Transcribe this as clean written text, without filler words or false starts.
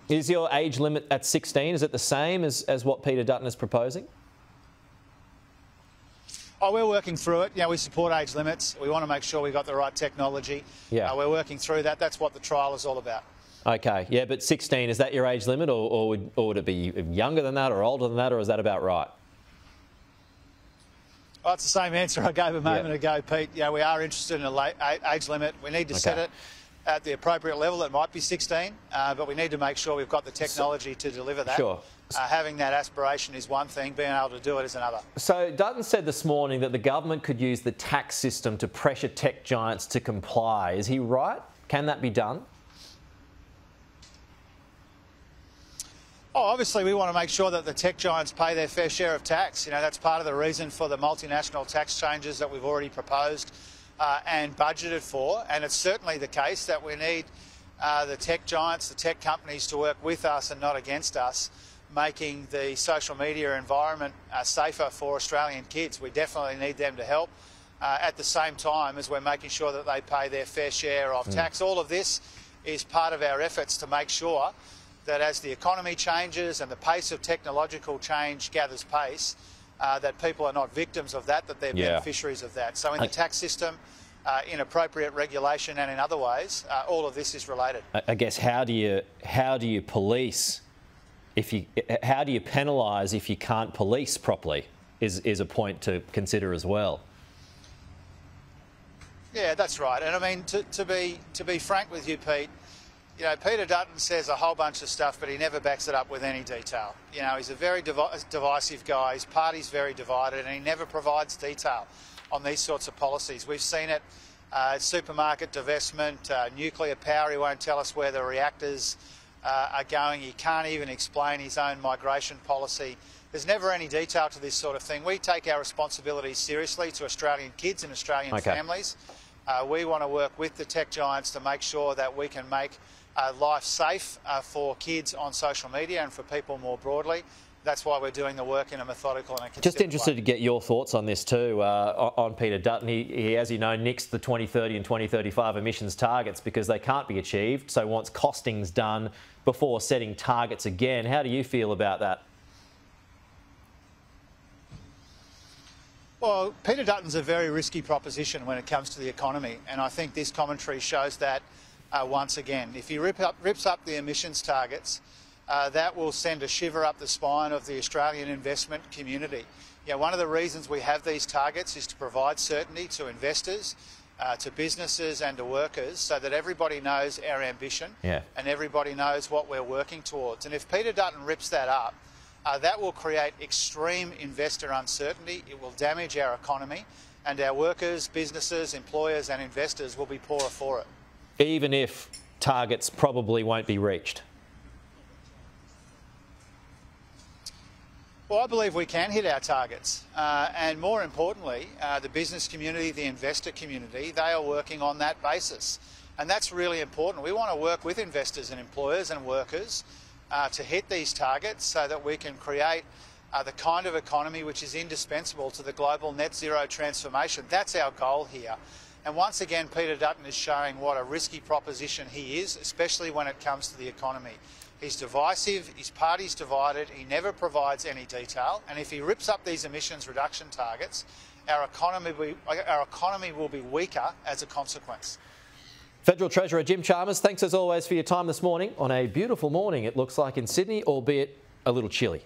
Is your age limit at 16? Is it the same as what Peter Dutton is proposing? Oh, we're working through it. We support age limits. We want to make sure we've got the right technology. Yeah. We're working through that. That's what the trial is all about. Okay, yeah, but 16, is that your age limit, or would it be younger than that or older than that, or is that about right? Well, it's the same answer I gave a moment ago, Pete. We are interested in an age limit. We need to set it at the appropriate level. It might be 16, but we need to make sure we've got the technology to deliver that. Sure. Having that aspiration is one thing, being able to do it is another. So Dutton said this morning that the government could use the tax system to pressure tech giants to comply. Is he right? Can that be done? Oh, obviously, we want to make sure that the tech giants pay their fair share of tax. That's part of the reason for the multinational tax changes that we've already proposed and budgeted for. And it's certainly the case that we need the tech giants, the tech companies to work with us and not against us, making the social media environment safer for Australian kids. We definitely need them to help at the same time as we're making sure that they pay their fair share of tax. All of this is part of our efforts to make sure that as the economy changes and the pace of technological change gathers pace, that people are not victims of that, that they're beneficiaries of that. So in the tax system, in appropriate regulation and in other ways, all of this is related. I guess how do you police how do you penalise if you can't police properly is a point to consider as well. Yeah, that's right. And I mean, to be frank with you, Pete, Peter Dutton says a whole bunch of stuff, but he never backs it up with any detail. He's a very divisive guy. His party's very divided, and he never provides detail on these sorts of policies. We've seen it, supermarket divestment, nuclear power. He won't tell us where the reactors are going. He can't even explain his own migration policy. There's never any detail to this sort of thing. We take our responsibilities seriously to Australian kids and Australian families. We want to work with the tech giants to make sure that we can make life safe for kids on social media and for people more broadly. That's why we're doing the work in a methodical and a consistent Just interested way. to get your thoughts on this too, on Peter Dutton. He, as you know, nixed the 2030 and 2035 emissions targets because they can't be achieved, so wants costings done before setting targets again. How do you feel about that? Well, Peter Dutton's a very risky proposition when it comes to the economy, and I think this commentary shows that once again. If he rips up the emissions targets, that will send a shiver up the spine of the Australian investment community. One of the reasons we have these targets is to provide certainty to investors, to businesses and to workers, so that everybody knows our ambition and everybody knows what we're working towards. And if Peter Dutton rips that up, that will create extreme investor uncertainty. It will damage our economy, and our workers, businesses, employers and investors will be poorer for it. Even if targets probably won't be reached? Well, I believe we can hit our targets. And more importantly, the business community, the investor community, they are working on that basis. And that's really important. We want to work with investors and employers and workers to hit these targets so that we can create the kind of economy which is indispensable to the global net zero transformation. That's our goal here. And once again, Peter Dutton is showing what a risky proposition he is, especially when it comes to the economy. He's divisive, his party's divided, he never provides any detail, and if he rips up these emissions reduction targets, our economy will be weaker as a consequence. Federal Treasurer Jim Chalmers, thanks as always for your time this morning on a beautiful morning, it looks like, in Sydney, albeit a little chilly.